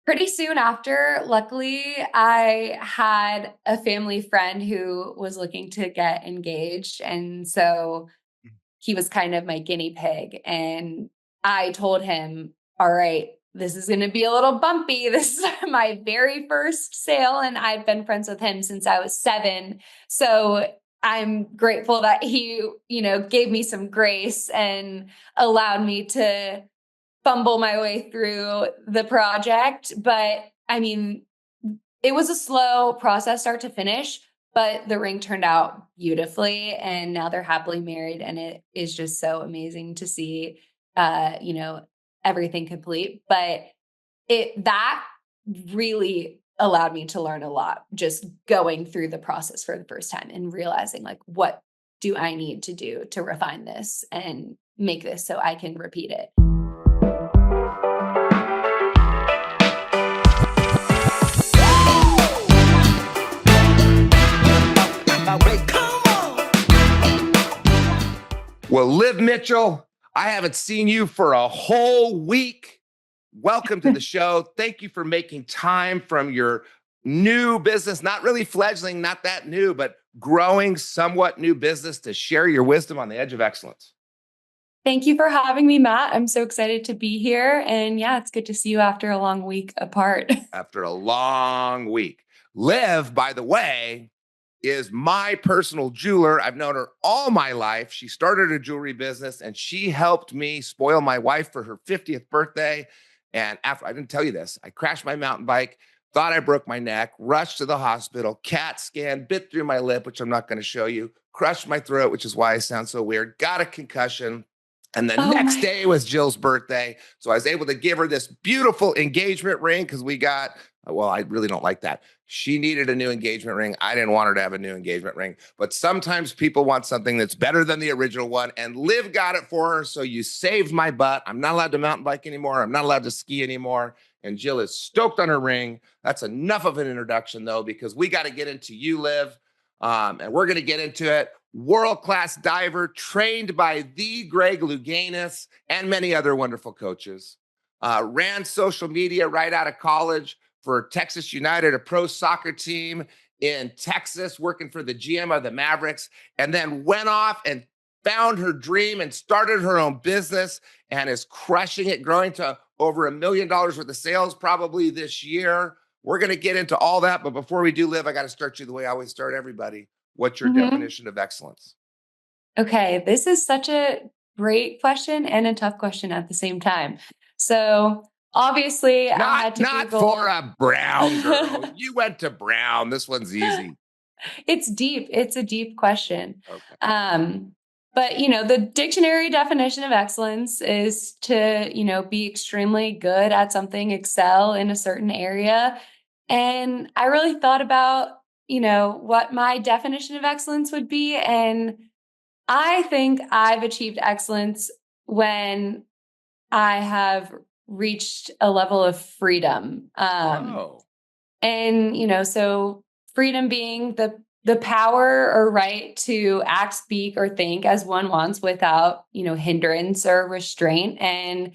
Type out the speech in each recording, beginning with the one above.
Pretty soon after, luckily, I had a family friend who was looking to get engaged. And so he was kind of my guinea pig. And I told him, all right, this is going to be a little bumpy. This is my very first sale. And I've been friends with him since I was 7. So I'm grateful that he, gave me some grace and allowed me to fumble my way through the project. But I mean, it was a slow process, start to finish, but the ring turned out beautifully. And now they're happily married. And it is just so amazing to see, uh, you know, everything complete. But that really allowed me to learn a lot just going through the process for the first time and realizing like, what do I need to do to refine this and make this so I can repeat it. Well, Liv Mitchell, I haven't seen you for a whole week. Welcome to the show. Thank you for making time from your new business, not really fledgling, not that new, but growing somewhat new business to share your wisdom on the edge of excellence. Thank you for having me, Matt. I'm so excited to be here. And yeah, it's good to see you after a long week apart. After a long week. Liv, by the way, is my personal jeweler. I've known her all my life. She started a jewelry business and she helped me spoil my wife for her 50th birthday. And after, I didn't tell you this, I crashed my mountain bike, thought I broke my neck, rushed to the hospital, CAT scan, bit through my lip, which I'm not going to show you, crushed my throat, which is why I sound so weird, got a concussion. And the Oh next my. day was Jill's birthday. So I was able to give her this beautiful engagement ring because we got, well, I really don't like that. She needed a new engagement ring. I didn't want her to have a new engagement ring. But sometimes people want something that's better than the original one. And Liv got it for her. So you saved my butt. I'm not allowed to mountain bike anymore. I'm not allowed to ski anymore. And Jill is stoked on her ring. That's enough of an introduction, though, because we got to get into you, Liv. And we're going to get into it. World-class diver, trained by the Greg Louganis and many other wonderful coaches. Ran social media right out of college for Texas United, a pro soccer team in Texas, working for the GM of the Mavericks, and then went off and found her dream and started her own business and is crushing it, growing to over $1 million worth of sales probably this year. We're going to get into all that. But before we do, Liv, I got to start you the way I always start everybody. What's your definition of excellence? Okay, this is such a great question and a tough question at the same time. So obviously, I had to Not Google. for a Brown girl. You went to Brown. This one's easy. It's deep. It's a deep question. Okay. But the dictionary definition of excellence is to, be extremely good at something, excel in a certain area. And I really thought about, what my definition of excellence would be. And I think I've achieved excellence when I have reached a level of freedom. And, so freedom being the power or right to act, speak, or think as one wants without, hindrance or restraint. And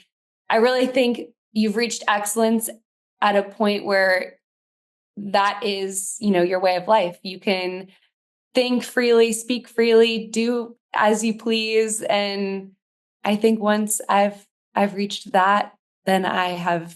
I really think you've reached excellence at a point where that is, your way of life. You can think freely, speak freely, do as you please. And I think once I've reached that, then I have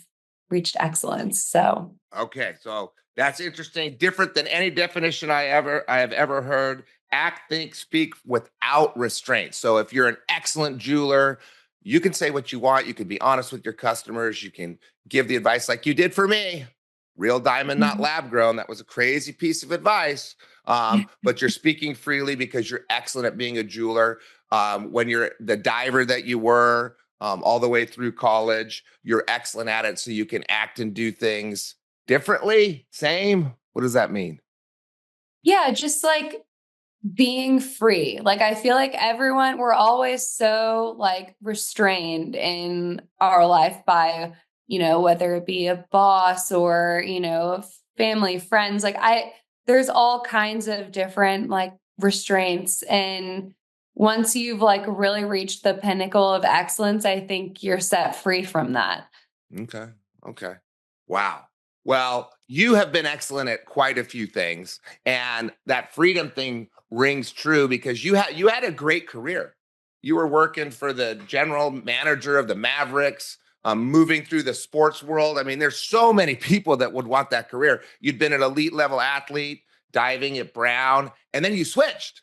reached excellence. So Okay, so that's interesting. Different than any definition I have ever heard. Act, think, speak without restraint. So if you're an excellent jeweler, you can say what you want. You can be honest with your customers. You can give the advice like you did for me. Real diamond, not lab grown. That was a crazy piece of advice. But you're speaking freely because you're excellent at being a jeweler. When you're the diver that you were all the way through college, you're excellent at it. So you can act and do things differently, same. What does that mean? yeah, just like being free. Like I feel like we're always so like restrained in our life by, whether it be a boss or, family, friends. There's all kinds of different like restraints. And once you've like really reached the pinnacle of excellence, I think you're set free from that. Okay. Okay. Wow. Well, you have been excellent at quite a few things, and that freedom thing rings true because you had a great career. You were working for the general manager of the Mavericks, moving through the sports world. I mean, there's so many people that would want that career. You'd been an elite level athlete, diving at Brown, and then you switched.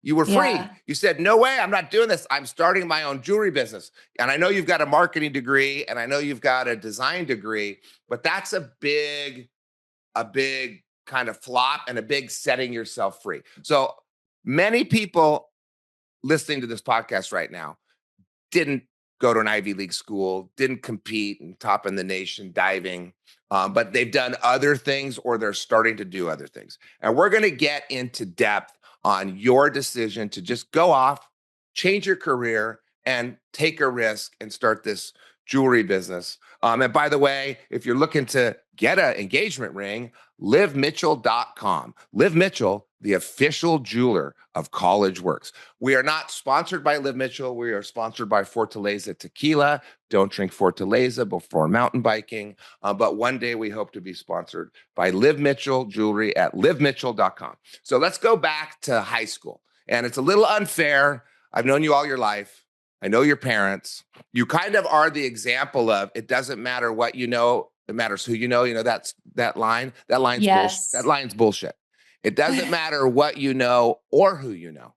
You were free. Yeah. You said, no way, I'm not doing this. I'm starting my own jewelry business. And I know you've got a marketing degree and I know you've got a design degree, but that's a big kind of flop and a big setting yourself free. So many people listening to this podcast right now didn't go to an Ivy League school, didn't compete and top in the nation diving, but they've done other things or they're starting to do other things. And we're going to get into depth on your decision to just go off, change your career, and take a risk and start this jewelry business. And by the way, if you're looking to get an engagement ring, livmitchell.com. Liv Mitchell, the official jeweler of College Works. We are not sponsored by Liv Mitchell. We are sponsored by Fortaleza Tequila. Don't drink Fortaleza before mountain biking. But one day we hope to be sponsored by Liv Mitchell Jewelry at livmitchell.com. So let's go back to high school. And it's a little unfair. I've known you all your life. I know your parents. You kind of are the example of it doesn't matter what you know, it matters who you know. You know, that's that line. That line's bullshit. That Yes. line's bullshit. It doesn't matter what you know or who you know.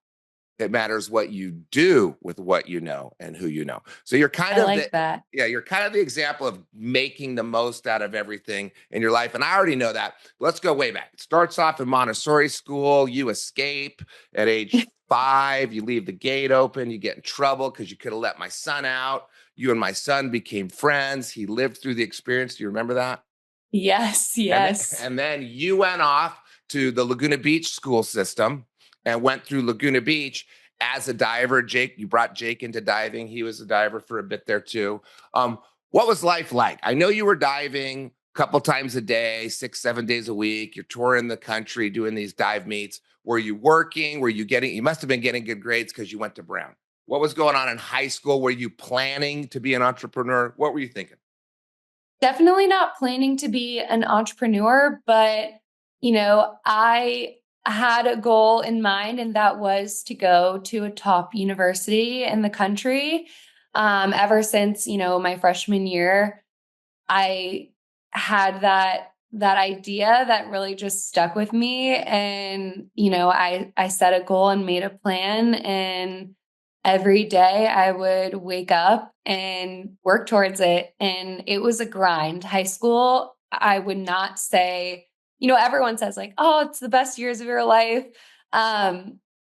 It matters what you do with what you know and who you know. So you're kind I of the like that. yeah, you're kind of the example of making the most out of everything in your life. And I already know that. Let's go way back. It starts off in Montessori school. You escape at age 5. You leave the gate open. You get in trouble because you could have let my son out. You and my son became friends. He lived through the experience. Do you remember that? Yes, And then, yes. and then you went off to the Laguna Beach school system and went through Laguna Beach as a diver. Jake, you brought Jake into diving. He was a diver for a bit there too. What was life like? I know you were diving a couple times a day, 6, 7 days a week. You're touring the country doing these dive meets. Were you working? You must have been getting good grades because you went to Brown. What was going on in high school? Were you planning to be an entrepreneur? What were you thinking? Definitely not planning to be an entrepreneur, but I had a goal in mind, and that was to go to a top university in the country. Ever since, my freshman year, I had that idea that really just stuck with me. And, I set a goal and made a plan, and every day I would wake up and work towards it. And it was a grind. High school, I would not say, everyone says like, oh, it's the best years of your life.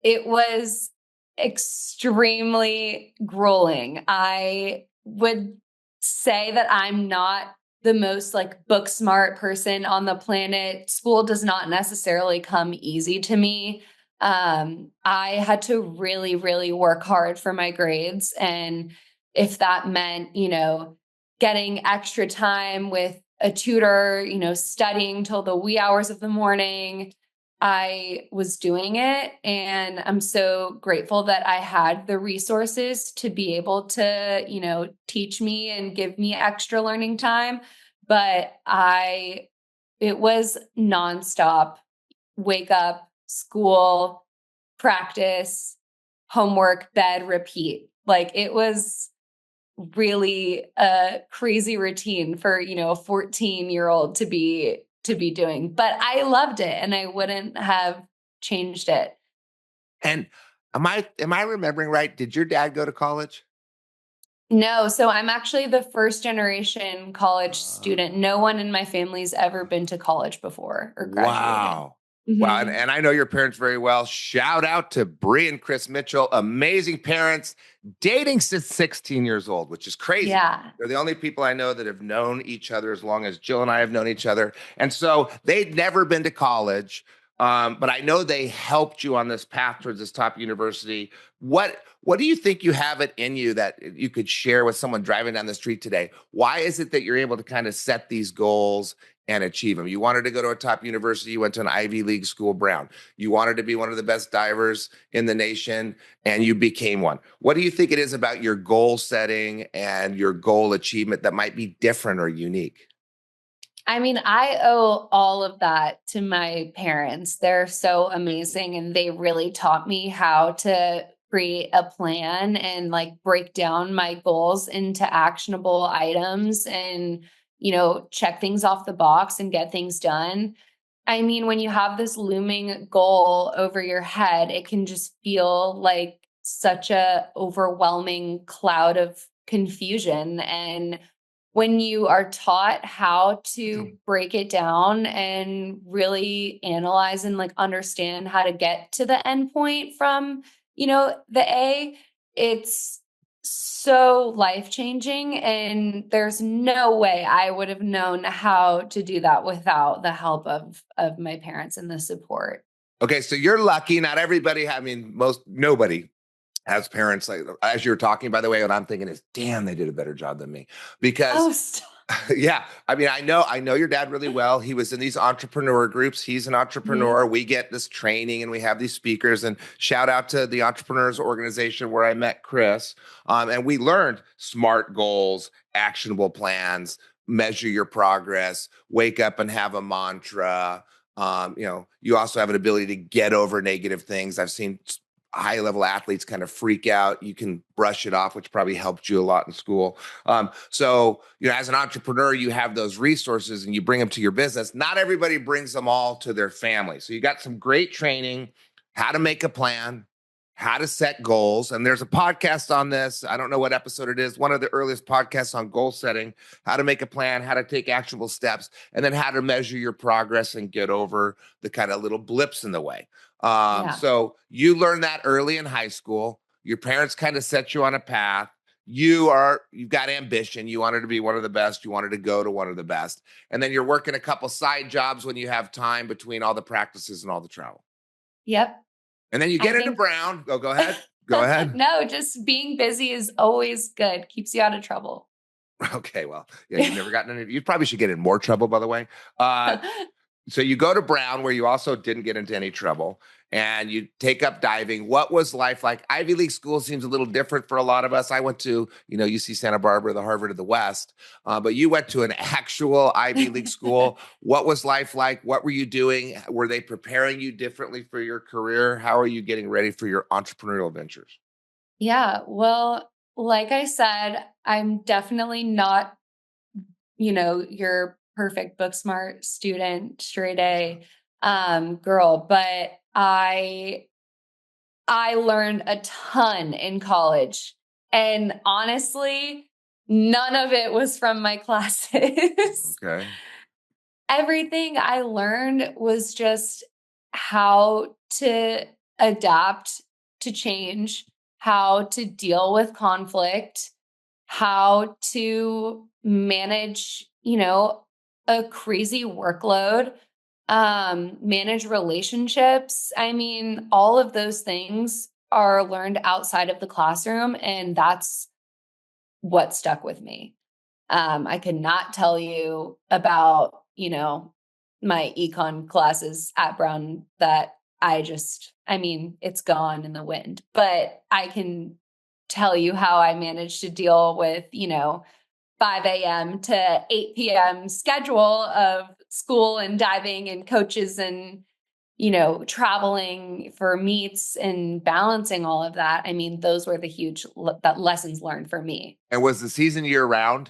It was extremely grueling. I would say that I'm not the most like book smart person on the planet. School does not necessarily come easy to me. I had to really, really work hard for my grades. And if that meant, getting extra time with a tutor, studying till the wee hours of the morning, I was doing it. And I'm so grateful that I had the resources to be able to, teach me and give me extra learning time. But it was nonstop wake up, school, practice, homework, bed, repeat. Like it was really a crazy routine for, a 14-year-old to be doing. But I loved it and I wouldn't have changed it. And am I remembering right? Did your dad go to college? No, so I'm actually the first generation college Uh, student. No one in my family's ever been to college before or graduated. wow. Wow. And, Mhm. and I know your parents very well. Shout out to Bree and Chris Mitchell, amazing parents, dating since 16 years old, which is crazy. Yeah. They're the only people I know that have known each other as long as Jill and I have known each other. And so they'd never been to college. But I know they helped you on this path towards this top university. What do you think you have it in you that you could share with someone driving down the street today? Why is it that you're able to kind of set these goals and achieve them? You wanted to go to a top university. You went to an Ivy League school, Brown. You wanted to be one of the best divers in the nation, and you became one. What do you think it is about your goal setting and your goal achievement that might be different or unique? I mean, I owe all of that to my parents. They're so amazing and they really taught me how to create a plan and like break down my goals into actionable items and, check things off the box and get things done. I mean, when you have this looming goal over your head, it can just feel like such a overwhelming cloud of confusion. And when you are taught how to break it down and really analyze and like understand how to get to the end point from, the A, it's so life changing. And there's no way I would have known how to do that without the help of my parents and the support. Okay, so you're lucky. Not everybody, I mean, nobody has parents like, as you're talking, by the way, what I'm thinking is, damn, they did a better job than me. Because Oh, stop. yeah, I mean, I know your dad really well. He was in these entrepreneur groups. He's an Mhm. entrepreneur. We get this training and we have these speakers. And shout out to the Entrepreneurs Organization where I met Chris. And we learned SMART goals, actionable plans, measure your progress, wake up and have a mantra. You also have an ability to get over negative things. I've seen high level athletes kind of freak out. You can brush it off, which probably helped you a lot in school. So, as an entrepreneur, you have those resources and you bring them to your business. Not everybody brings them all to their family. So you got some great training, how to make a plan, how to set goals. And there's a podcast on this. I don't know what episode it is. One of the earliest podcasts on goal setting, how to make a plan, how to take actionable steps, and then how to measure your progress and get over the kind of little blips in the way. Yeah. So you learned that early in high school. Your parents kind of set you on a path. You've got ambition. You wanted to be one of the best. You wanted to go to one of the best. And then you're working a couple side jobs when you have time between all the practices and all the travel. Yep. And then you I get into think Brown. Go ahead. Go ahead. no, just being busy is always good. Keeps you out of trouble. Okay. Well, yeah, you've never gotten any. You probably should get in more trouble, by the way. Uh, so you go to Brown, where you also didn't get into any trouble, and you take up diving. What was life like? Ivy League school seems a little different for a lot of us. I went to, UC Santa Barbara, the Harvard of the West, but you went to an actual Ivy League school. What was life like? What were you doing? Were they preparing you differently for your career? How are you getting ready for your entrepreneurial ventures? Yeah. Well, like I said, I'm definitely not, your perfect book smart student, straight A girl, but I learned a ton in college. And honestly, none of it was from my classes. Okay. Everything I learned was just how to adapt to change, how to deal with conflict, how to manage, a crazy workload, manage relationships. I mean, all of those things are learned outside of the classroom, and that's what stuck with me. I could not tell you about, my econ classes at Brown that I mean, it's gone in the wind, but I can tell you how I managed to deal with, 5 a.m. to 8 p.m. schedule of school and diving and coaches and, traveling for meets and balancing all of that. I mean, those were the huge that lessons learned for me. And was the season year round?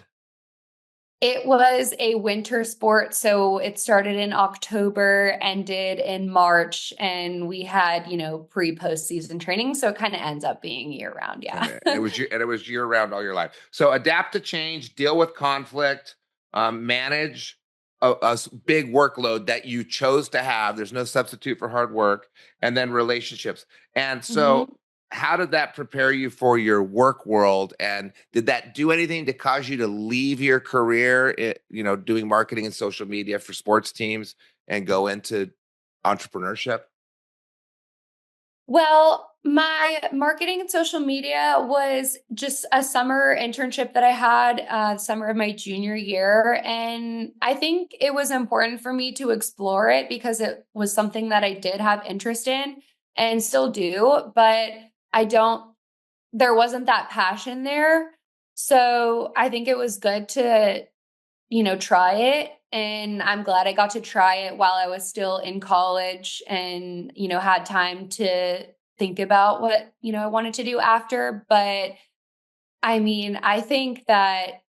It was a winter sport, so it started in October, ended in March, and we had, pre-post season training, so it kind of ends up being year round, yeah. Okay. And it was year round all your life. So adapt to change, deal with conflict, manage a big workload that you chose to have. There's no substitute for hard work, and then relationships. And so, Mhm. how did that prepare you for your work world? And did that do anything to cause you to leave your career, doing marketing and social media for sports teams and go into entrepreneurship? Well, my marketing and social media was just a summer internship that I had, summer of my junior year. And I think it was important for me to explore it because it was something that I did have interest in and still do, but I don't, there wasn't that passion there. So I think it was good to try it. And I'm glad I got to try it while I was still in college and, had time to think about what, I wanted to do after. But I mean, I think that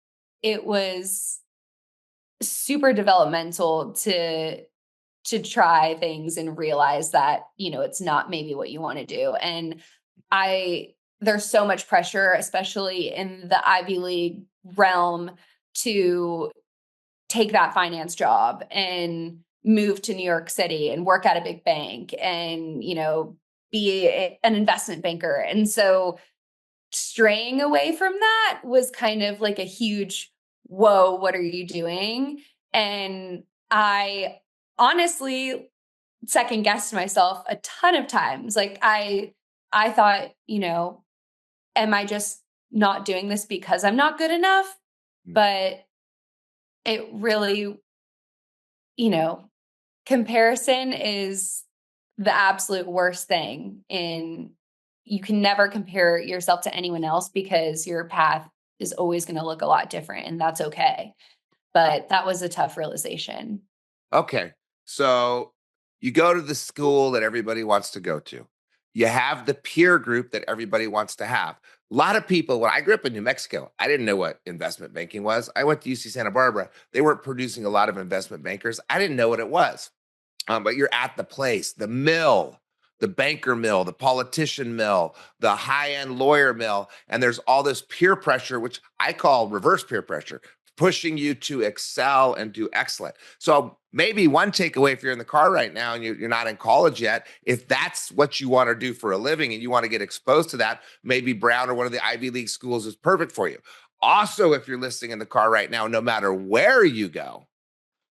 it was super developmental to try things and realize that, it's not maybe what you want to do. And I there's so much pressure, especially in the Ivy League realm, to take that finance job and move to New York City and work at a big bank and, be an investment banker. And so straying away from that was kind of like a huge, whoa, what are you doing? And I honestly second guessed myself a ton of times. Like I thought, am I just not doing this because I'm not good enough? But it really, you know, comparison is the absolute worst thing. And you can never compare yourself to anyone else because your path is always going to look a lot different, and that's okay. But that was a tough realization. Okay. So you go to the school that everybody wants to go to. You have the peer group that everybody wants to have. A lot of people, when I grew up in New Mexico, I didn't know what investment banking was. I went to UC Santa Barbara. They weren't producing a lot of investment bankers. I didn't know what it was. But you're at the place, the mill, the banker mill, the politician mill, the high end lawyer mill. And there's all this peer pressure, which I call reverse peer pressure, pushing you to excel and do excellent. So maybe one takeaway if you're in the car right now and you're not in college yet, if that's what you want to do for a living and you want to get exposed to that, maybe Brown or one of the Ivy League schools is perfect for you. Also, if you're listening in the car right now, no matter where you go,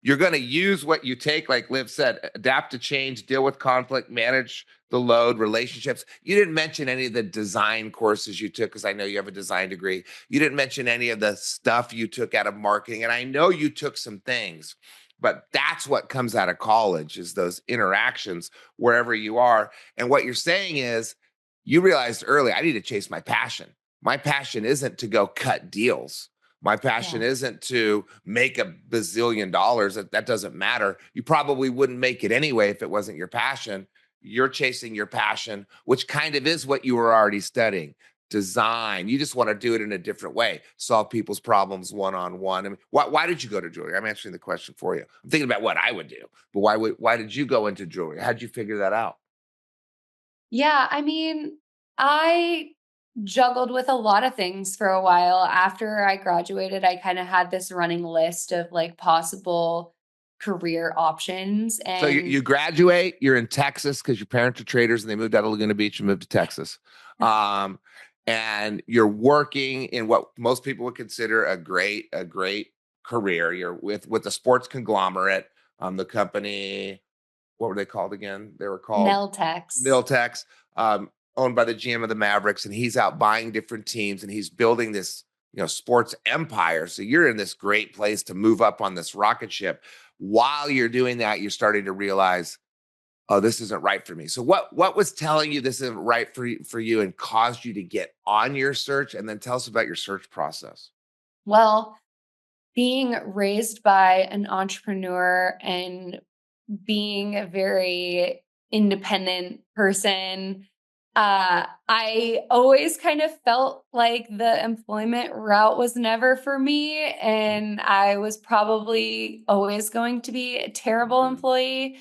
you're going to use what you take, like Liv said, adapt to change, deal with conflict, manage the load, relationships. You didn't mention any of the design courses you took because I know you have a design degree. You didn't mention any of the stuff you took out of marketing. And I know you took some things, but that's what comes out of college is those interactions wherever you are. And what you're saying is you realized early, I need to chase my passion. My passion isn't to go cut deals. My passion Yeah. isn't to make $1 billion. That doesn't matter. You probably wouldn't make it anyway if it wasn't your passion. You're chasing your passion, which kind of is what you were already studying. Design. You just want to do it in a different way. Solve people's problems one on one. I mean, why did you go to jewelry? I'm answering the question for you. I'm thinking about what I would do, but why did you go into jewelry? How'd you figure that out? Yeah, I mean, I juggled with a lot of things for a while. After I graduated, I kind of had this running list of like possible career options. So you And graduate, you're in Texas because your parents are traders and they moved out of Laguna Beach and moved to Texas. Um, and you're working in what most people would consider a great career. You're with a sports conglomerate. The company, what were they called again? They were called Neltex. Miltex, owned by the GM of the Mavericks, and he's out buying different teams and he's building this, sports empire. So you're in this great place to move up on this rocket ship. While you're doing that, you're starting to realize, oh, this isn't right for me. So what was telling you this isn't right for you and caused you to get on your search? And then tell us about your search process. Well, being raised by an entrepreneur and being a very independent person, I always kind of felt like the employment route was never for me. And I was probably always going to be a terrible Mhm. employee.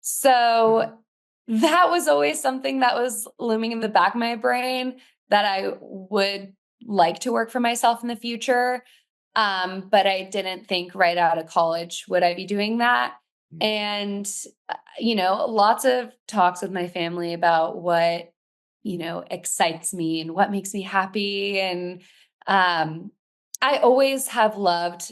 So that was always something that was looming in the back of my brain that I would like to work for myself in the future. But I didn't think right out of college would I be doing that. And, lots of talks with my family about what, excites me and what makes me happy. And I always have loved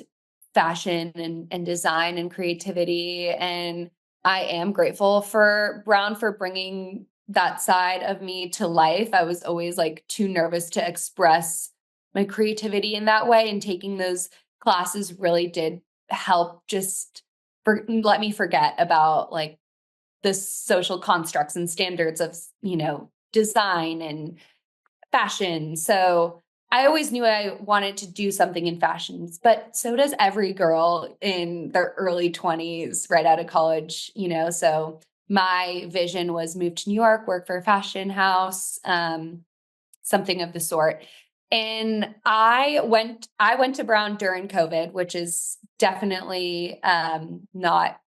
fashion and design and creativity. And I am grateful for Brown for bringing that side of me to life. I was always like too nervous to express my creativity in that way. And taking those classes really did help just let me forget about like the social constructs and standards of, design and fashion. So I always knew I wanted to do something in fashions, but so does every girl in their early 20s, right out of college, So my vision was move to New York, work for a fashion house, something of the sort. And I went to Brown during COVID, which is definitely not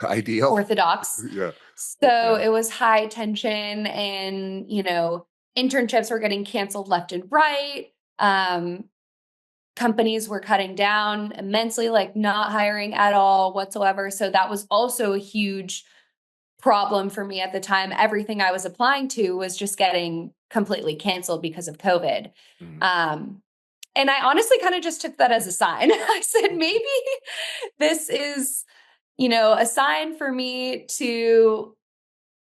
Ideal. orthodox. Yeah. So Yeah. it was high tension and, internships were getting canceled left and right. Um, Companies were cutting down immensely, like not hiring at all whatsoever. So that was also a huge problem for me at the time. Everything I was applying to was just getting completely canceled because of COVID. Mhm. Um, and I honestly kind of just took that as a sign. I said, maybe this is, a sign for me to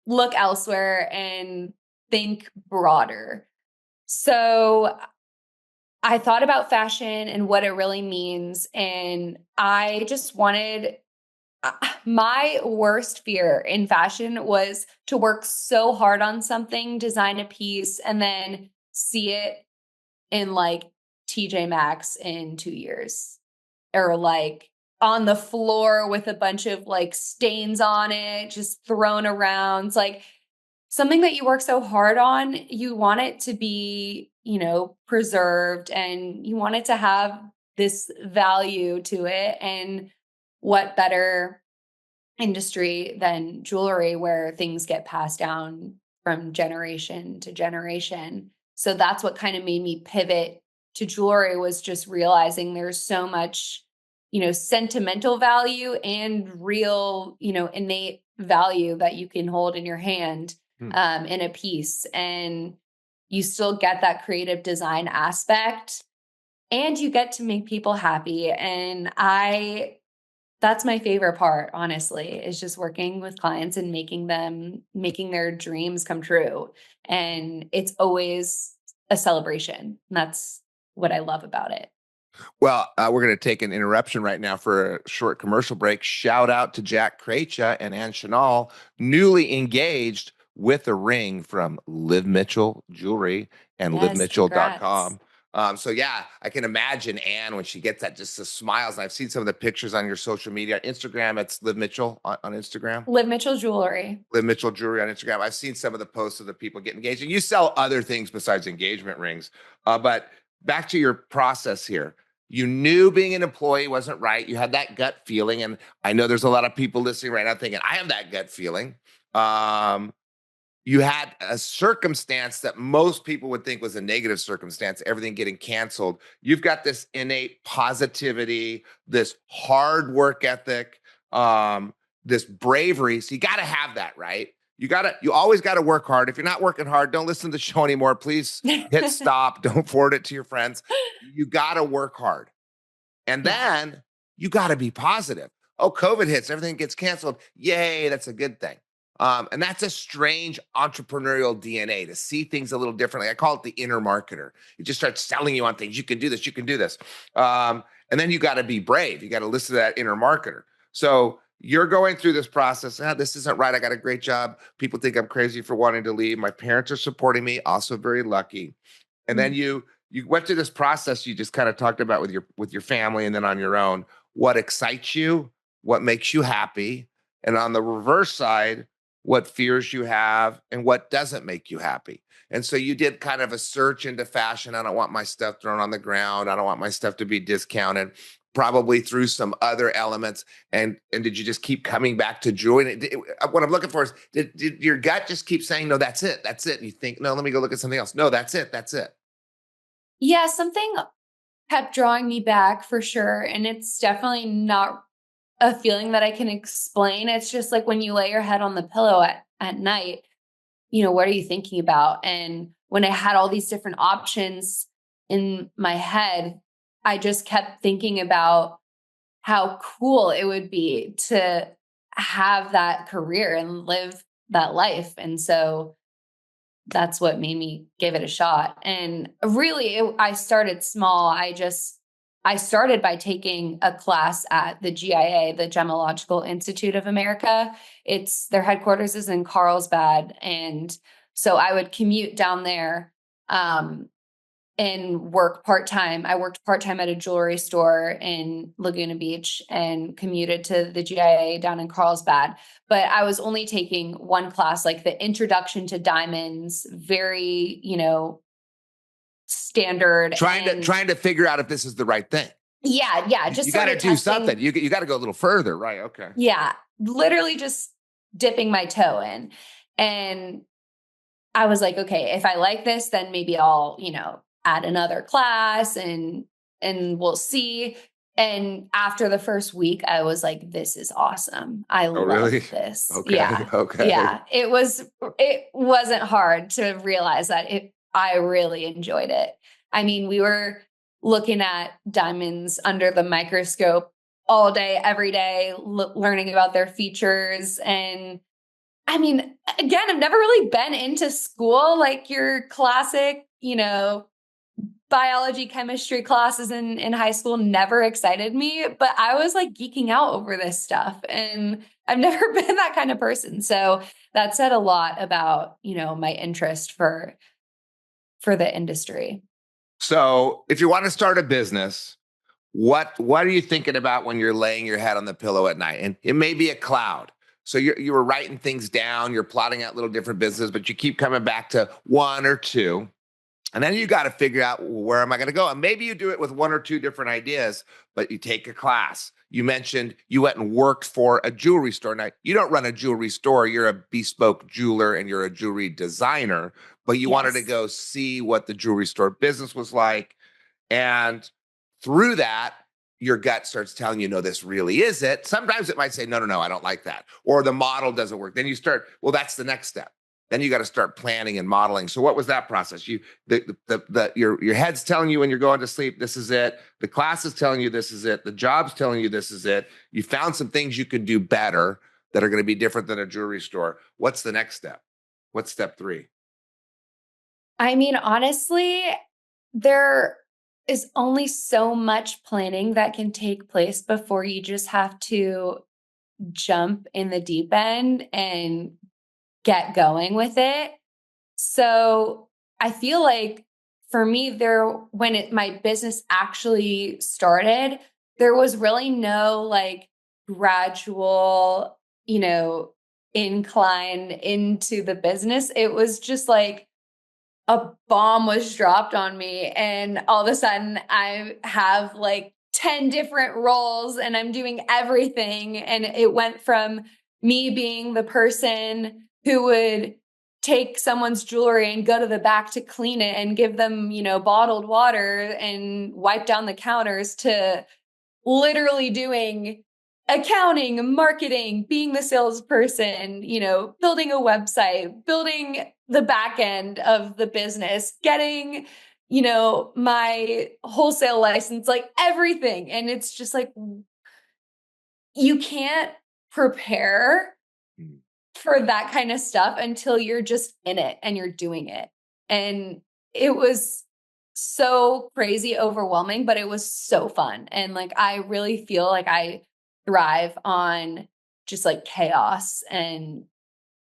look elsewhere and think broader. So I thought about fashion and what it really means. And I just wanted my worst fear in fashion was to work so hard on something, design a piece, and then see it in like TJ Maxx in 2 years, or like on the floor with a bunch of like stains on it, just thrown around. It's like something that you work so hard on, you want it to be, preserved, and you want it to have this value to it. And what better industry than jewelry, where things get passed down from generation to generation. So that's what kind of made me pivot to jewelry, was just realizing there's so much, sentimental value and real, innate value that you can hold in your hand Hmm. in a piece. And you still get that creative design aspect, and you get to make people happy. And that's my favorite part, honestly, is just working with clients and making their dreams come true. And it's always a celebration. And that's what I love about it. Well, we're going to take an interruption right now for a short commercial break. Shout out to Jack Krecha and Ann Chanel, newly engaged with a ring from Liv Mitchell Jewelry and Yes, congrats. livmitchell.com. So yeah, I can imagine Ann when she gets that, just the smiles. And I've seen some of the pictures on your social media, Instagram. It's Liv Mitchell on Instagram. Liv Mitchell Jewelry. Liv Mitchell Jewelry on Instagram. I've seen some of the posts of the people getting engaged, and you sell other things besides engagement rings. But back to your process here. You knew being an employee wasn't right. You had that gut feeling, and I know there's a lot of people listening right now thinking, "I have that gut feeling." Um, you had a circumstance that most people would think was a negative circumstance, everything getting canceled. You've got this innate positivity, this hard work ethic, um, this bravery. So you got to have that, right? You always got to work hard. If you're not working hard, don't listen to the show anymore. Please hit stop. Don't forward it to your friends. You got to work hard. And Yeah. then you got to be positive. Oh, COVID hits, everything gets canceled. Yay, that's a good thing. And that's a strange entrepreneurial DNA, to see things a little differently. I call it the inner marketer. It just starts selling you on things. You can do this. You can do this. And then you got to be brave. You got to listen to that inner marketer. So you're going through this process. This isn't right. I got a great job. People think I'm crazy for wanting to leave. My parents are supporting me. Also very lucky. And then Mm. you went through this process you just kind of talked about with your family, and then on your own. What excites you? What makes you happy? And on the reverse side, what fears you have and what doesn't make you happy. And so you did kind of a search into fashion. I don't want my stuff thrown on the ground. I don't want my stuff to be discounted. Probably through some other elements. And did you just keep coming back to joy? What I'm looking for is, did your gut just keep saying, no, that's it, that's it? And you think, no, let me go look at something else. No, that's it, that's it. Yeah, something kept drawing me back for sure. And it's definitely not a feeling that I can explain. It's just like when you lay your head on the pillow at night, what are you thinking about? And when I had all these different options in my head, I just kept thinking about how cool it would be to have that career and live that life. And so that's what made me give it a shot. And really, I started small. I started by taking a class at the GIA, the Gemological Institute of America. Their headquarters is in Carlsbad. And so I would commute down there. and work part-time. I worked part-time at a jewelry store in Laguna Beach and commuted to the GIA down in Carlsbad. But I was only taking one class, like the introduction to diamonds, very, standard. And Trying to figure out if this is the right thing. yeah, You just got sort to of do something. testing. You got to go a little further, right? Okay. Yeah, literally just dipping my toe in. And I was like, okay, if I like this, then maybe I'll, add another class and we'll see. And after the first week, I was like, this is awesome. I Oh, love really? this. Okay. Yeah. Okay. Yeah. It wasn't hard to realize that I really enjoyed it. I mean, we were looking at diamonds under the microscope all day, every day, learning about their features. And I mean, again, I've never really been into school like your classic, biology, chemistry classes in high school never excited me, but I was like geeking out over this stuff. And I've never been that kind of person. So that said a lot about, my interest for the industry. So, if you want to start a business, what are you thinking about when you're laying your head on the pillow at night? And it may be a cloud. So you were writing things down, you're plotting out little different businesses, but you keep coming back to one or two. And then you got to figure out, well, where am I going to go? And maybe you do it with one or two different ideas, but you take a class. You mentioned you went and worked for a jewelry store. Now, you don't run a jewelry store. You're a bespoke jeweler and you're a jewelry designer, but you wanted to Yes. go see what the jewelry store business was like. And through that, your gut starts telling you, no, this really is it. Sometimes it might say, no, no, no, I don't like that. Or the model doesn't work. Then you start, well, that's the next step. Then you got to start planning and modeling. So what was that process? Your head's telling you when you're going to sleep, this is it. The class is telling you this is it. The job's telling you this is it. You found some things you could do better that are going to be different than a jewelry store. What's the next step? What's step 3? I mean, honestly, there is only so much planning that can take place before you just have to jump in the deep end and get going with it. So I feel like for me, my business actually started, there was really no like gradual, incline into the business. It was just like a bomb was dropped on me, and all of a sudden I have like 10 different roles and I'm doing everything. And it went from me being the person who would take someone's jewelry and go to the back to clean it and give them, bottled water and wipe down the counters, to literally doing accounting, marketing, being the salesperson, building a website, building the back end of the business, getting, my wholesale license, like everything. And it's just like, you can't prepare for that kind of stuff until you're just in it and you're doing it. And it was so crazy overwhelming, but it was so fun. And like, I really feel like I thrive on just like chaos and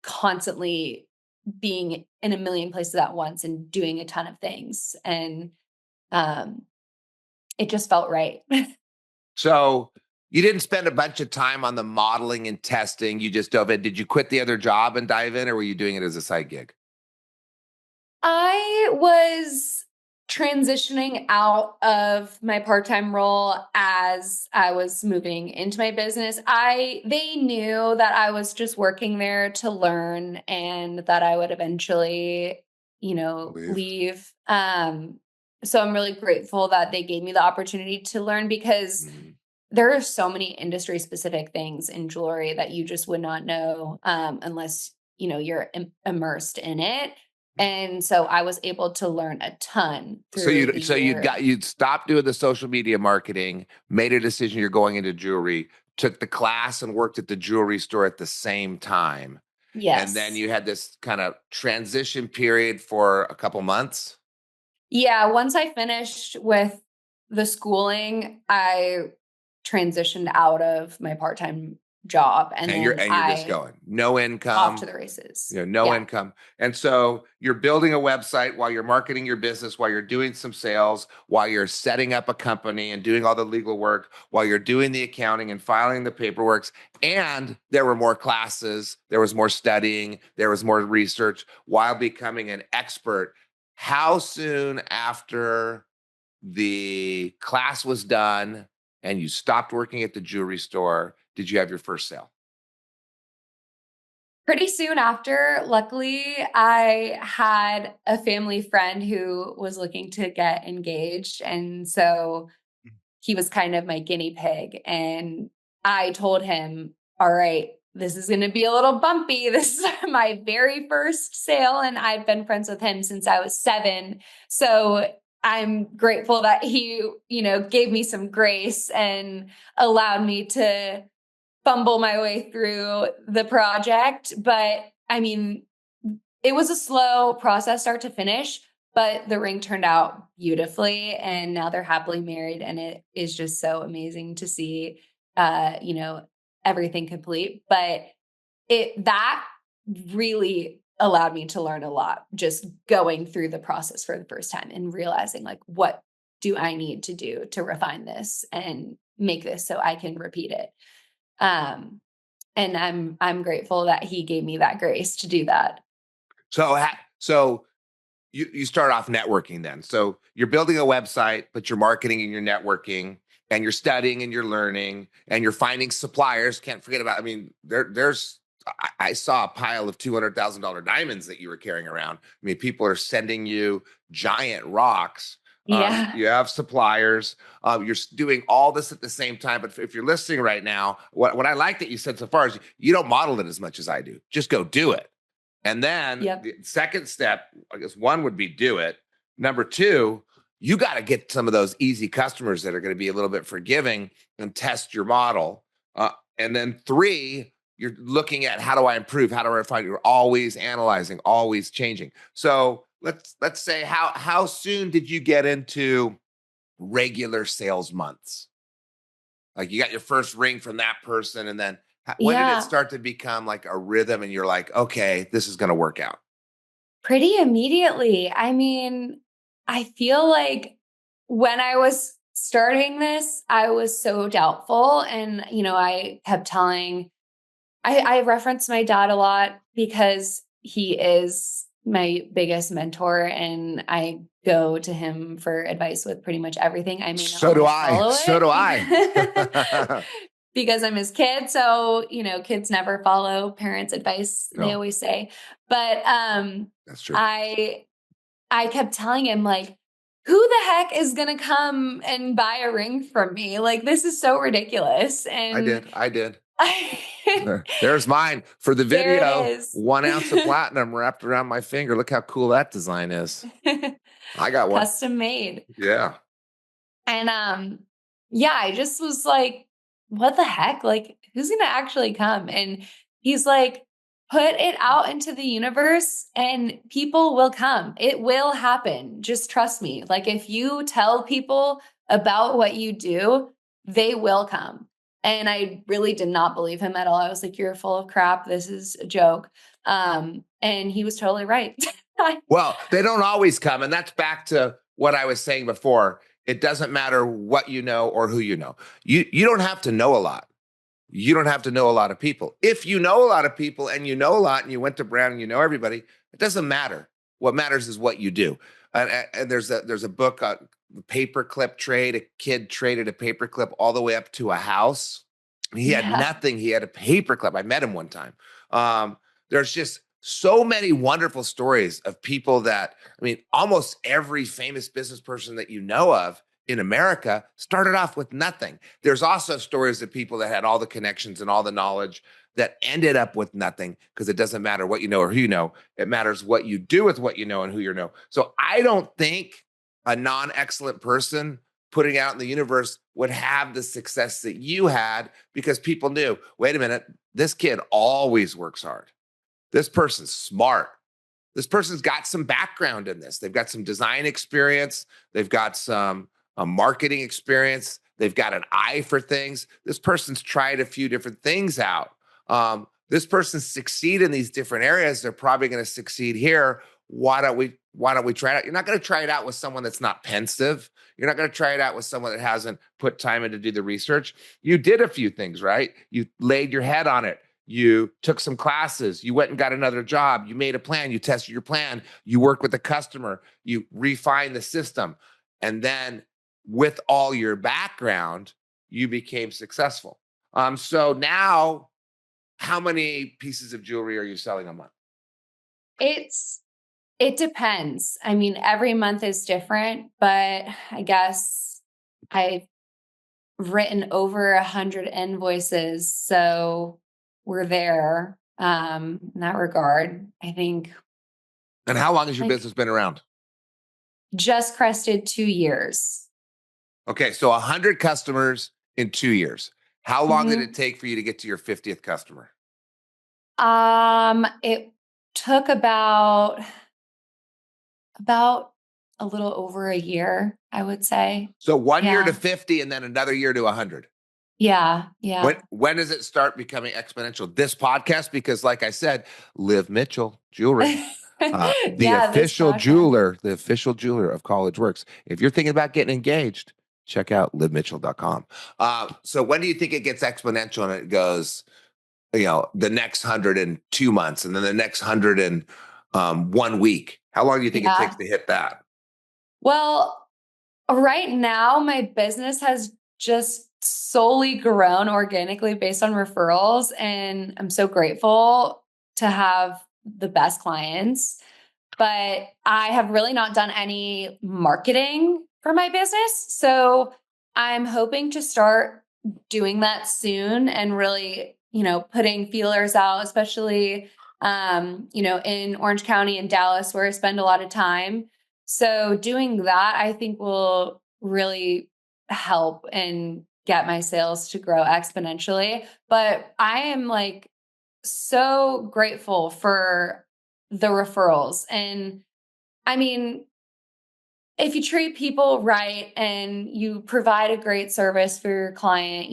constantly being in a million places at once and doing a ton of things. And um, it just felt right. So you didn't spend a bunch of time on the modeling and testing. You just dove in. Did you quit the other job and dive in, or were you doing it as a side gig? I was transitioning out of my part-time role as I was moving into my business. They knew that I was just working there to learn and that I would eventually, Leave. leave. So I'm really grateful that they gave me the opportunity to learn, because Mhm. there are so many industry specific things in jewelry that you just would not know, unless, you're immersed in it. And so I was able to learn a ton So through the year. you'd stopped doing the social media marketing, made a decision you're going into jewelry, took the class and worked at the jewelry store at the same time. And then Yes. you had this kind of transition period for a couple months. Yeah. Once I finished with the schooling, I transitioned out of my part time job. And And you're then and you're just I going, no off to income, the races. no Yeah. income. And so you're building a website while you're marketing your business, while you're doing some sales, while you're setting up a company and doing all the legal work, while you're doing the accounting and filing the paperwork. And there were more classes, there was more studying, there was more research while becoming an expert. How soon after the class was done and you stopped working at the jewelry store did you have your first sale? Pretty soon after, luckily, I had a family friend who was looking to get engaged. And so he was kind of my guinea pig. And I told him, all right, this is going to be a little bumpy. This is my very first sale. And I've been friends with him since I was 7. So I'm grateful that he, gave me some grace and allowed me to fumble my way through the project. But I mean, it was a slow process, start to finish, but the ring turned out beautifully. And now they're happily married. And it is just so amazing to see, uh, you know, everything complete. But that really allowed me to learn a lot just going through the process for the first time and realizing, like, what do I need to do to refine this and make this so I can repeat it. Um, and I'm grateful that he gave me that grace to do that. So you start off networking then. So you're building a website, but you're marketing and you're networking and you're studying and you're learning and you're finding suppliers. Can't forget about, I mean, I saw a pile of $200,000 diamonds that you were carrying around. I mean, people are sending you giant rocks. Yeah. You have suppliers. You're doing all this at the same time. But if you're listening right now, what I like that you said so far is you don't model it as much as I do. Just go do it. And then Yep. the second step, I guess one would be do it. Number two, you got to get some of those easy customers that are going to be a little bit forgiving and test your model. And then 3, you're looking at how do I improve? How do I refine? You're always analyzing, always changing. So let's say how soon did you get into regular sales months? Like you got your first ring from that person, and then when did it Yeah. start to become like a rhythm and you're like, okay, this is going to work out? Pretty immediately. I mean, I feel like when I was starting this, I was so doubtful. And, I kept telling, I reference my dad a lot because he is my biggest mentor and I go to him for advice with pretty much everything. I may not So do always I. follow So it do because I. because I'm his kid. So, kids never follow parents' advice, they No, always say. But that's true. I I kept telling him, like, who the heck is going to come and buy a ring from me? Like, this is so ridiculous. I And did. I did. I, There's mine for the there it video. is. 1 ounce of platinum wrapped around my finger. Look how cool that design is. I got one. Custom made. Yeah. And yeah, I just was like, what the heck? Like, who's gonna actually come? And he's like, put it out into the universe and people will come. It will happen. Just trust me. Like, if you tell people about what you do, they will come. And I really did not believe him at all. I was like, you're full of crap. This is a joke. And he was totally right. Well, they don't always come. And that's back to what I was saying before. It doesn't matter what you know or who you know. You don't have to know a lot. You don't have to know a lot of people. If you know a lot of people and you know a lot and you went to Brown and you know everybody, it doesn't matter. What matters is what you do. And there's a book, The Paperclip Trade. A kid traded a paperclip all the way up to a house. He had Yeah. nothing. He had a paperclip. I met him one time. There's just so many wonderful stories of people that, I mean, almost every famous business person that you know of in America started off with nothing. There's also stories of people that had all the connections and all the knowledge that ended up with nothing, because it doesn't matter what you know or who you know. It matters what you do with what you know and who you know. So I don't think a non-excellent person putting out in the universe would have the success that you had, because people knew, wait a minute, this kid always works hard. This person's smart. This person's got some background in this. They've got some design experience. They've got some marketing experience. They've got an eye for things. This person's tried a few different things out. This person succeed in these different areas. They're probably going to succeed here. Why don't we try it out? You're not going to try it out with someone that's not pensive. You're not going to try it out with someone that hasn't put time in to do the research. You did a few things, right? You laid your head on it. You took some classes. You went and got another job. You made a plan. You tested your plan. You worked with the customer. You refined the system. And then with all your background, you became successful. So now, how many pieces of jewelry are you selling a month? It depends. I mean, every month is different, but I guess I've written over 100 invoices. So we're there in that regard. I think And how long has your like business been around? just crested 2 years. Okay, so 100 customers in 2 years. How long did it Mhm. take for you to get to your 50th customer? It took about a little over a year, I would say. So 1 year to Yeah. 50 and then another year to 100. Yeah. When Yeah. when does it start becoming exponential? This podcast, because like I said, Liv Mitchell Jewelry, the Yeah, this official podcast. jeweler, the official jeweler of College Works. If you're thinking about getting engaged, check out livmitchell.com. So when do you think it gets exponential and it goes, the next 102 months and then the next 101 week? How long do you think it takes Yeah. to hit that? Well, right now, my business has just solely grown organically based on referrals. And I'm so grateful to have the best clients. But I have really not done any marketing for my business. So I'm hoping to start doing that soon and really, putting feelers out, especially, in Orange County and Dallas, where I spend a lot of time. So doing that, I think will really help and get my sales to grow exponentially. But I am like so grateful for the referrals. And I mean, if you treat people right and you provide a great service for your client,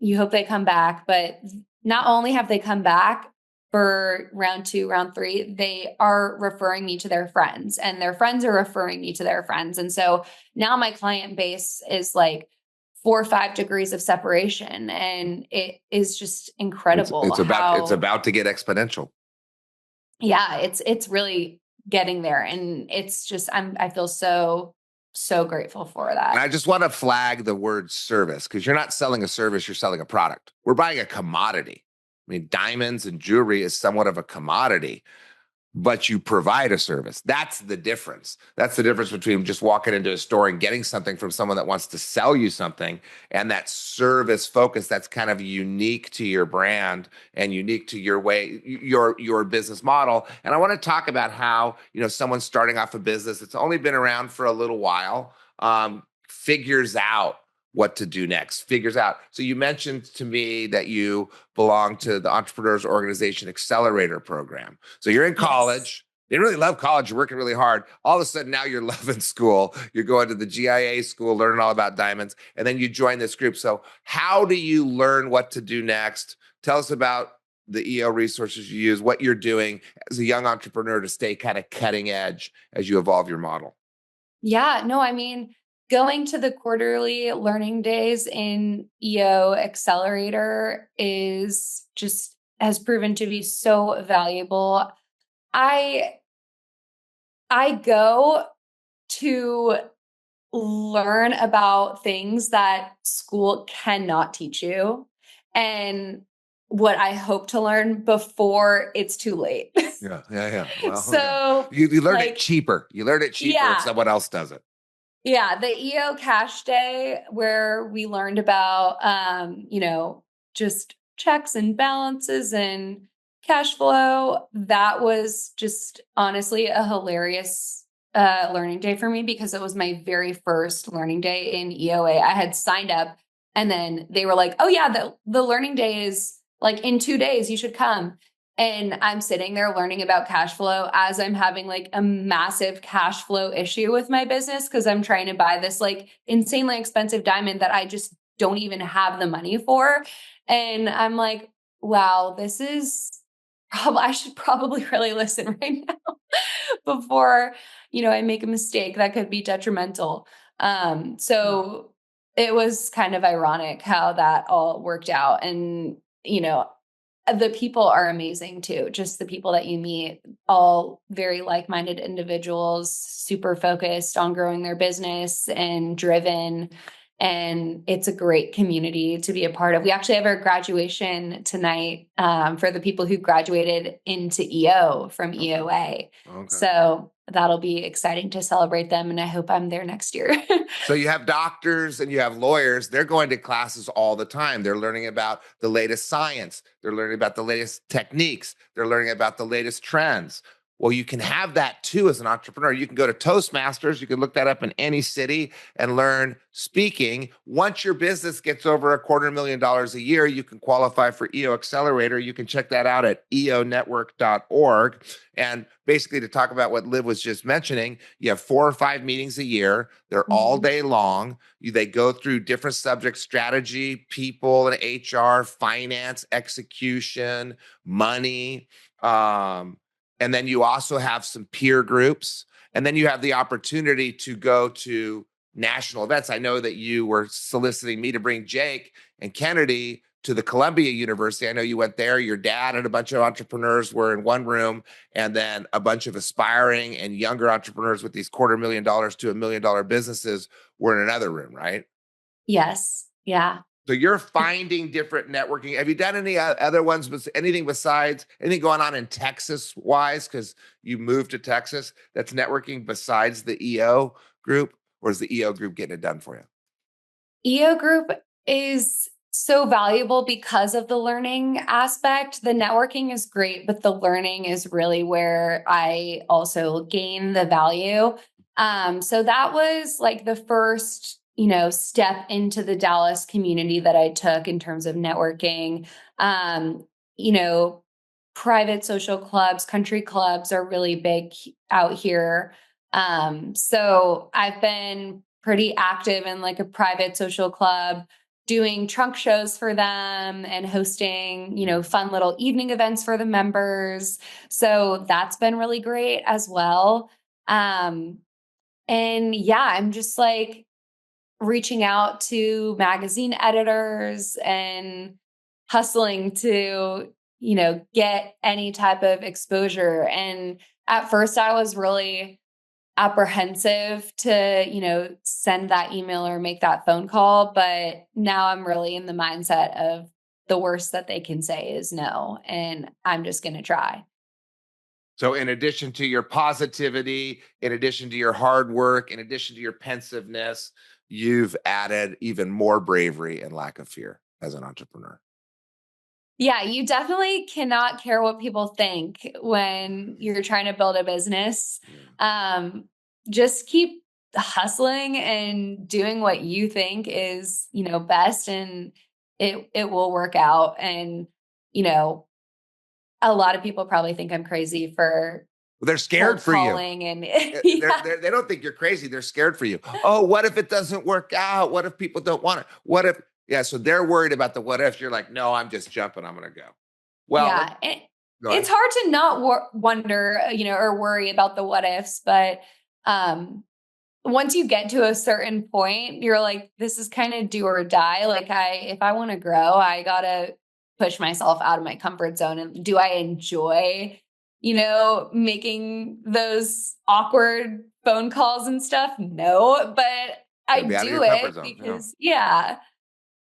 you hope they come back. But not only have they come back for round two, round three, they are referring me to their friends, and their friends are referring me to their friends. And so now my client base is like 4 or 5 degrees of separation. And it is just It's incredible it's about it's how, about to get exponential. yeah, it's really getting there. And it's just, I feel so grateful for And that. I just want to flag the word service, because you're not selling a service, you're selling a product. We're buying a commodity. I mean, diamonds and jewelry is somewhat of a commodity, but you provide a service. That's the difference. That's the difference between just walking into a store and getting something from someone that wants to sell you something, and that service focus that's kind of unique to your brand and unique to your way, your business model. And I want to talk about how, someone starting off a business that's only been around for a little while, figures out what to do next, figures out. So you mentioned to me that you belong to the Entrepreneurs Organization Accelerator program. So you're in Yes. college. You really love college. You're working really hard. All of a sudden, now you're loving school. You're going to the GIA school, learning all about diamonds, and then you join this group. So how do you learn what to do next? Tell us about the EO resources you use, what you're doing as a young entrepreneur to stay kind of cutting edge as you evolve your model. Yeah, no, I mean, going to the quarterly learning days in EO Accelerator is just has proven to be so valuable. I I go to learn about things that school cannot teach you, and what I hope to learn before it's too late. Yeah, yeah, yeah. Well, yeah. So, You learn it like, cheaper. You learn it cheaper if yeah, someone else does it. yeah, the EO Cash Day, where we learned about, just checks and balances and cash flow, that was just honestly a hilarious learning day for me, because it was my very first learning day in EOA. I had signed up, and then they were like, "Oh yeah, the learning day is like in 2 days. You should come." And I'm sitting there learning about cash flow as I'm having like a massive cash flow issue with my business because I'm trying to buy this like insanely expensive diamond that I just don't even have the money for. And I'm like, wow, this is probably, I should probably really listen right now before, I make a mistake that could be detrimental. So it was kind of ironic how that all worked out. And, the people are amazing too. Just the people that you meet, all very like-minded individuals, super focused on growing their business and driven. And it's a great community to be a part of. We actually have our graduation tonight for the people who graduated into EO from EOA. Okay. So that'll be exciting to celebrate them. And I hope I'm there next year. So you have doctors and you have lawyers. They're going to classes all the time. They're learning about the latest science. They're learning about the latest techniques. They're learning about the latest trends. Well, you can have that too as an entrepreneur. You can go to Toastmasters. You can look that up in any city and learn speaking. Once your business gets over $250,000 a year, you can qualify for EO Accelerator. You can check that out at eonetwork.org. And basically, to talk about what Liv was just mentioning, you have 4 or 5 meetings a year. They're all day long. They go through different subjects: strategy, people and HR, finance, execution, money. And then you also have some peer groups. And then you have the opportunity to go to national events. I know that you were soliciting me to bring Jake and Kennedy to the Columbia University. I know you went there. Your dad and a bunch of entrepreneurs were in one room, and then a bunch of aspiring and younger entrepreneurs with these $250,000 to $1 million businesses were in another room, right? Yes. Yeah. So you're finding different networking. Have you done any other ones? Anything besides anything going on in Texas wise? Because you moved to Texas, that's networking besides the EO group, or is the EO group getting it done for you? EO group is so valuable because of the learning aspect. The networking is great, but the learning is really where I also gain the value. So that was like the first, step into the Dallas community that I took in terms of networking. You know, Private social clubs, country clubs are really big out here. So I've been pretty active in like a private social club, doing trunk shows for them and hosting, fun little evening events for the members. So that's been really great as well. And yeah, I'm just like reaching out to magazine editors and hustling to, get any type of exposure. And at first I was really apprehensive to, send that email or make that phone call. But now I'm really in the mindset of the worst that they can say is no. And I'm just going to try. So in addition to your positivity, in addition to your hard work, in addition to your pensiveness, you've added even more bravery and lack of fear as an entrepreneur. Yeah, you definitely cannot care what people think when you're trying to build a business. Um, just keep hustling and doing what you think is, best, and it will work out. And, you know, a lot of people probably think I'm crazy for They're scared cold for you. calling and yeah. They don't think you're crazy. They're scared for you. Oh, what if it doesn't work out? What if people don't want it? What if, yeah, so they're worried about the what if. You're like, no, I'm just jumping. I'm going to go. Well, Yeah. go It's ahead. hard to not wonder, or worry about the what ifs, but um once you get to a certain point, you're like, this is kind of do or die. Like if I want to grow, I gotta push myself out of my comfort zone. And do I enjoy, making those awkward phone calls and stuff? No, but I Gotta be out of your do comfort it zone. Yeah. because yeah.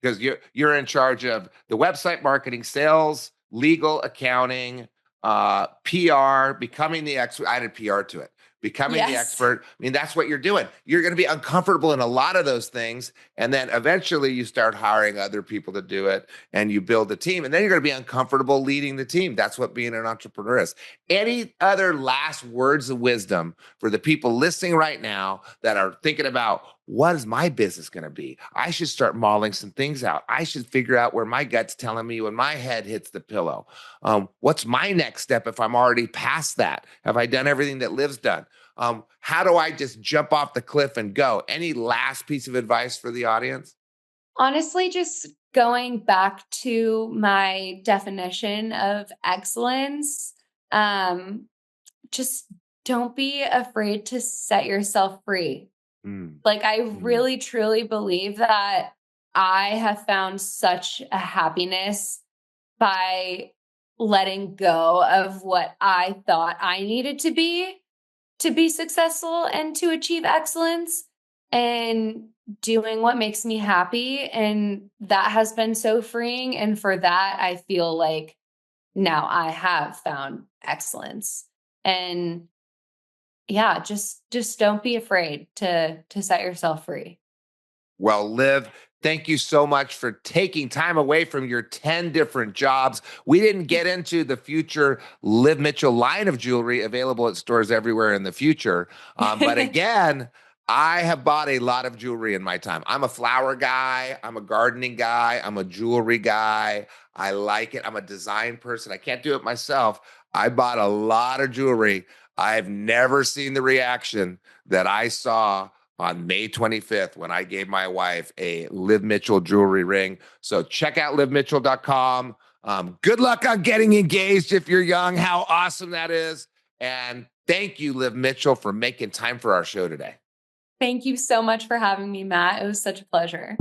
Because you're in charge of the website marketing, sales, legal, accounting, PR, becoming the expert. I added PR to it. Becoming the Yes. expert. I mean, that's what you're doing. You're going to be uncomfortable in a lot of those things. And then eventually you start hiring other people to do it and you build a team. And then you're going to be uncomfortable leading the team. That's what being an entrepreneur is. Any other last words of wisdom for the people listening right now that are thinking about what is my business going to be? I should start modeling some things out. I should figure out where my gut's telling me when my head hits the pillow. What's my next step if I'm already past that? Have I done everything that Liv's done? How do I just jump off the cliff and go? Any last piece of advice for the audience? Honestly, just going back to my definition of excellence, um, just don't be afraid to set yourself free. Mm, Like, I mm. really truly believe that I have found such a happiness by letting go of what I thought I needed to be successful and to achieve excellence, and doing what makes me happy. And that has been so freeing. And for that, I feel like now I have found excellence. And yeah, just don't be afraid to set yourself free. Well, Liv, thank you so much for taking time away from your 10 different jobs. We didn't get into the future Liv Mitchell line of jewelry available at stores everywhere in the future. But again, I have bought a lot of jewelry in my time. I'm a flower guy, I'm a gardening guy, I'm a jewelry guy. I like it. I'm a design person. I can't do it myself. I bought a lot of jewelry. I've never seen the reaction that I saw on May 25th when I gave my wife a Liv Mitchell jewelry ring. So check out livmitchell.com. Good luck on getting engaged if you're young. How awesome that is. And thank you, Liv Mitchell, for making time for our show today. Thank you so much for having me, Matt. It was such a pleasure.